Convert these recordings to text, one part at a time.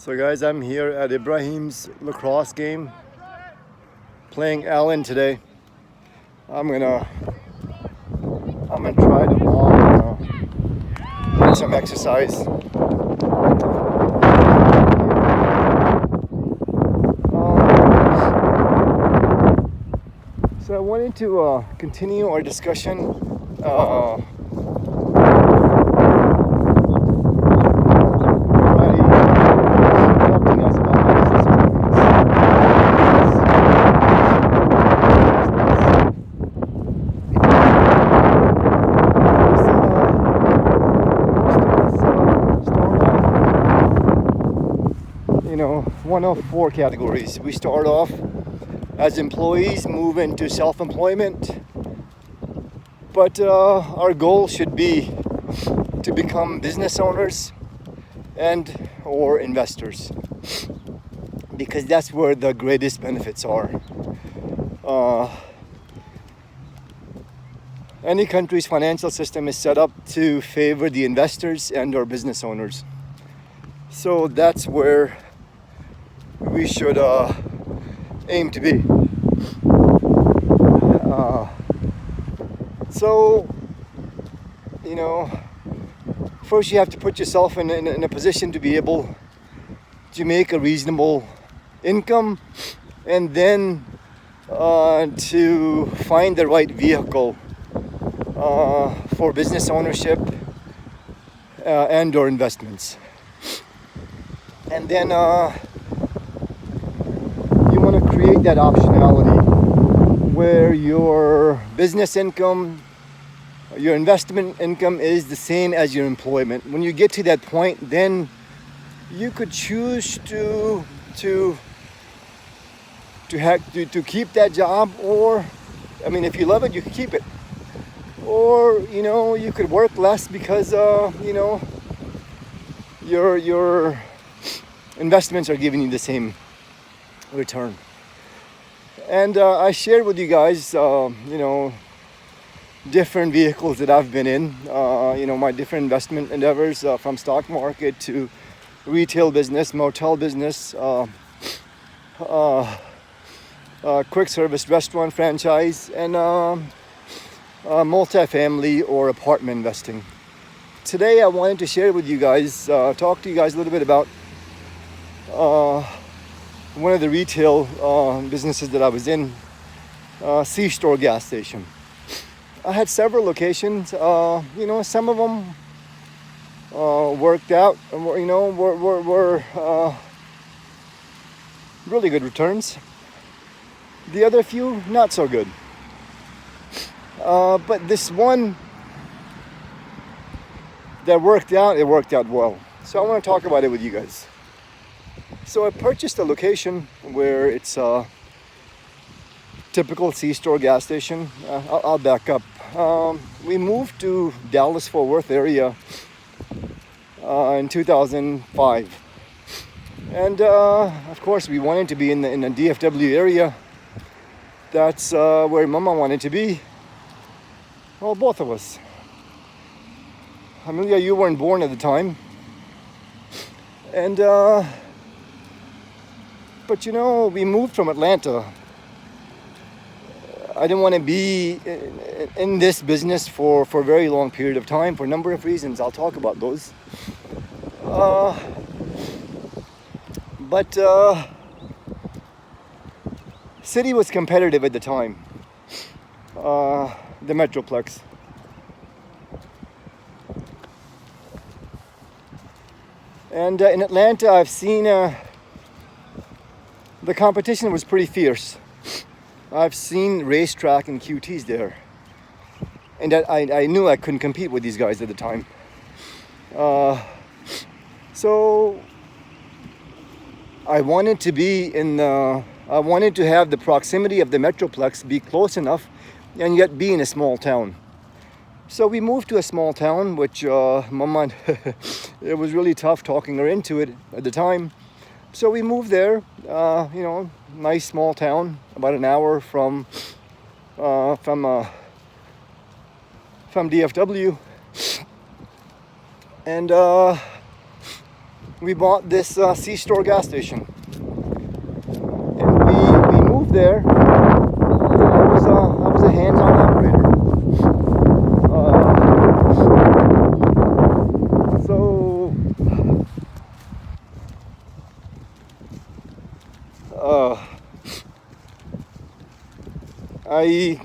So guys, I'm here at Ibrahim's lacrosse game, playing Allen today. I'm gonna try to get some exercise. So I wanted to continue our discussion. One of four categories. We start off as employees, move into self-employment, but our goal should be to become business owners and or investors, because that's where the greatest benefits are. Any country's financial system is set up to favor the investors and or business owners. So that's where we should aim to be. First you have to put yourself in a position to be able to make a reasonable income, and then to find the right vehicle for business ownership and or investments. And then you want to create that optionality where your business income, your investment income is the same as your employment. When you get to that point, then you could choose to keep that job, or if you love it, you can keep it, or you could work less because your investments are giving you the same return. And I shared with you guys different vehicles that I've been in, my different investment endeavors, from stock market to retail business, motel business, quick service restaurant franchise, and multifamily or apartment investing. Today I wanted to share with you guys, talk to you guys a little bit about one of the retail businesses that I was in, C-store gas station. I had several locations. Some of them worked out, were really good returns. The other few, not so good. But this one that worked out, it worked out well. So I want to talk about it with you guys. So I purchased a location where it's a typical C-store gas station. I'll back up. We moved to Dallas-Fort Worth area in 2005. And of course we wanted to be in the DFW area. That's where Mama wanted to be. Well, both of us. Amelia, you weren't born at the time. And but we moved from Atlanta. I didn't want to be in this business for a very long period of time for a number of reasons. I'll talk about those. But city was competitive at the time. The Metroplex. And in Atlanta, I've seen the competition was pretty fierce. I've seen racetrack and QTs there, and I knew I couldn't compete with these guys at the time. So I wanted to have the proximity of the Metroplex be close enough, and yet be in a small town. So we moved to a small town, which Mama, it was really tough talking her into it at the time. So we moved there, nice small town, about an hour from DFW. And we bought this C-store gas station. And we moved there. I was a hands-on operator.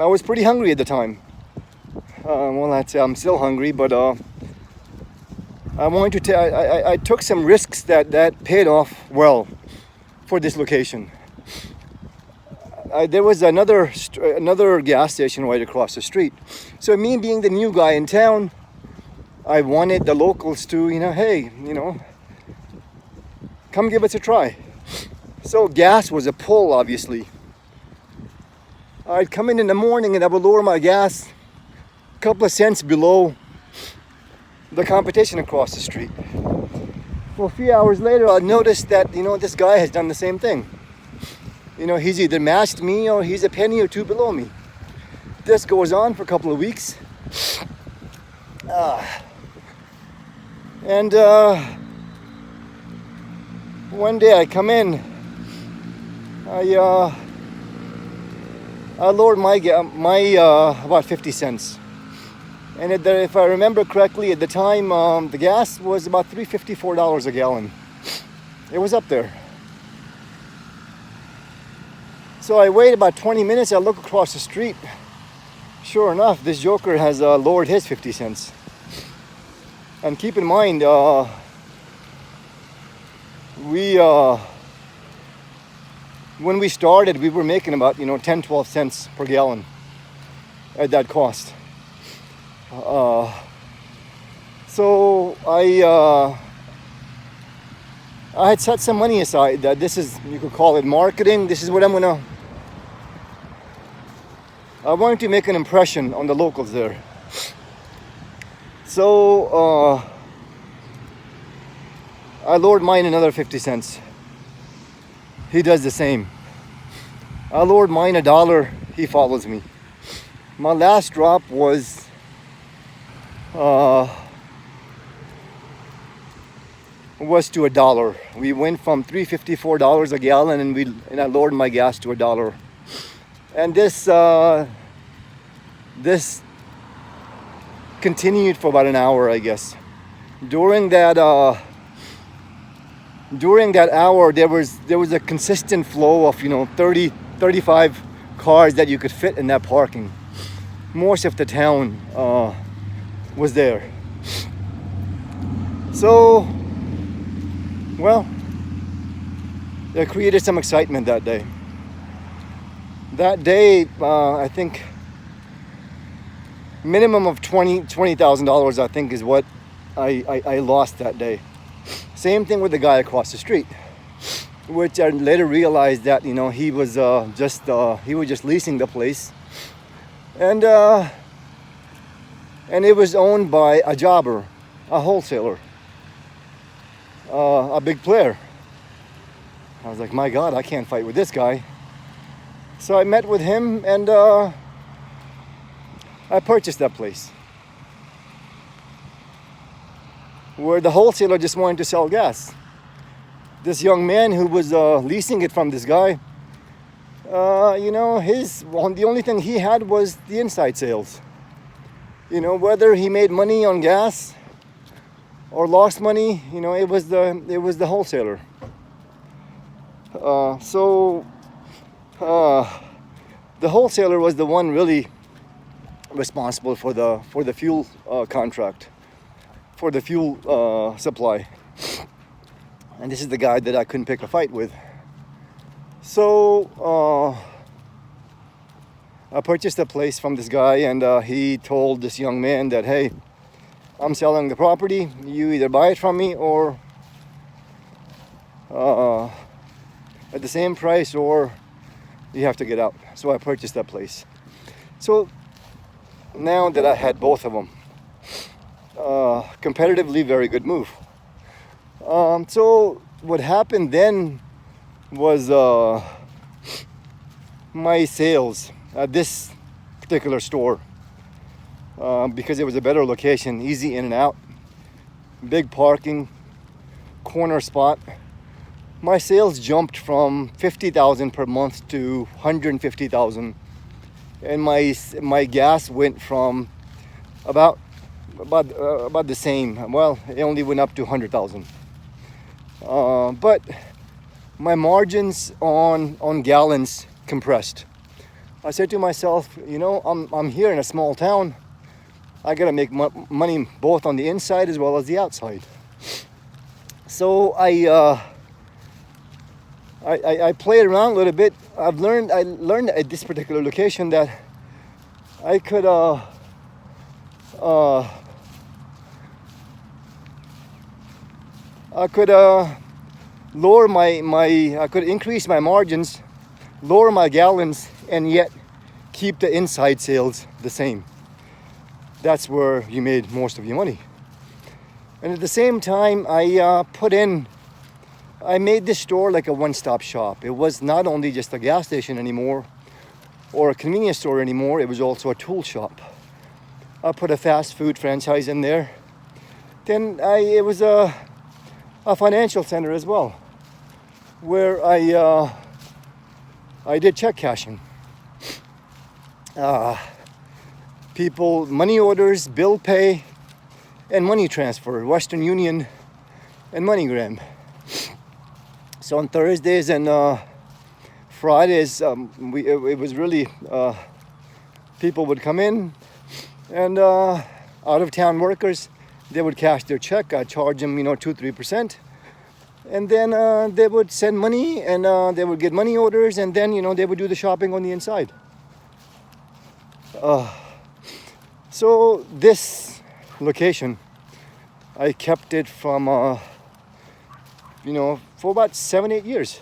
I was pretty hungry at the time. Well, I'd say I'm still hungry, but I took some risks that paid off well for this location. There was another gas station right across the street. So me being the new guy in town, I wanted the locals to, hey, come give us a try. So gas was a pull, obviously. I'd come in the morning and I would lower my gas a couple of cents below the competition across the street. Well, a few hours later, I noticed that, this guy has done the same thing. He's either matched me or he's a penny or two below me. This goes on for a couple of weeks. And one day I come in, I lowered my about 50 cents. And if I remember correctly, at the time, the gas was about $3.54 a gallon. It was up there. So I wait about 20 minutes, I look across the street. Sure enough, this joker has lowered his 50 cents. And keep in mind, when we started, we were making about 10, 12 cents per gallon at that cost. So I had set some money aside. That this is, you could call it marketing. This is what I wanted to make an impression on the locals there. So I lowered mine another 50 cents. He does the same. I lowered mine $1. He follows me. My last drop was to $1. We went from $3.54 a gallon, and I lowered my gas to $1. And this continued for about an hour, I guess. During that hour, there was a consistent flow of 30, 35 cars that you could fit in that parking. Most of the town was there. So, well, it created some excitement that day. That day, I think minimum of $20,000, I think, is what I lost that day. Same thing with the guy across the street, which I later realized that he was just leasing the place, and it was owned by a jobber, a wholesaler, a big player. I was like, my God, I can't fight with this guy. So I met with him and I purchased that place, where the wholesaler just wanted to sell gas. This young man who was leasing it from this guy, the only thing he had was the inside sales. Whether he made money on gas or lost money, it was the wholesaler. So the wholesaler was the one really responsible for the fuel contract, for the fuel supply. And this is the guy that I couldn't pick a fight with. So I purchased a place from this guy, and he told this young man that, hey, I'm selling the property. You either buy it from me or at the same price, or you have to get out. So I purchased that place. So now that I had both of them, competitively, very good move. So what happened then was my sales at this particular store, because it was a better location, easy in and out, big parking, corner spot, my sales jumped from 50,000 per month to 150,000, and my gas went from about the same. Well, it only went up to 100,000. But my margins on gallons compressed. I said to myself, I'm here in a small town. I gotta make money both on the inside as well as the outside. So I played around a little bit. I learned at this particular location that I could I could increase my margins, lower my gallons, and yet keep the inside sales the same. That's where you made most of your money. And at the same time, I made this store like a one-stop shop. It was not only just a gas station anymore or a convenience store anymore, it was also a tool shop. I put a fast food franchise in there. Then it was a financial center as well, where I did check cashing. People, money orders, bill pay, and money transfer, Western Union and MoneyGram. So on Thursdays and Fridays, it was really, people would come in, and out-of-town workers, they would cash their check. I'd charge them, 2-3%. And then they would send money, and they would get money orders, and then, they would do the shopping on the inside. So this location, I kept it from, for about 7-8 years.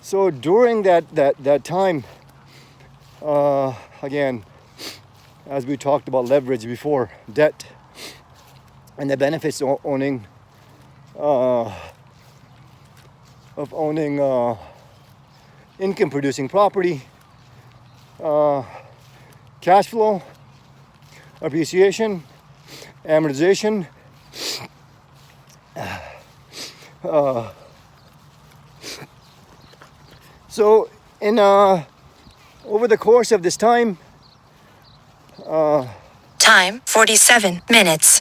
So during that time, again, as we talked about leverage before, debt, and the benefits of owning income-producing property, cash flow, appreciation, amortization. So over the course of this time, Time 47 minutes.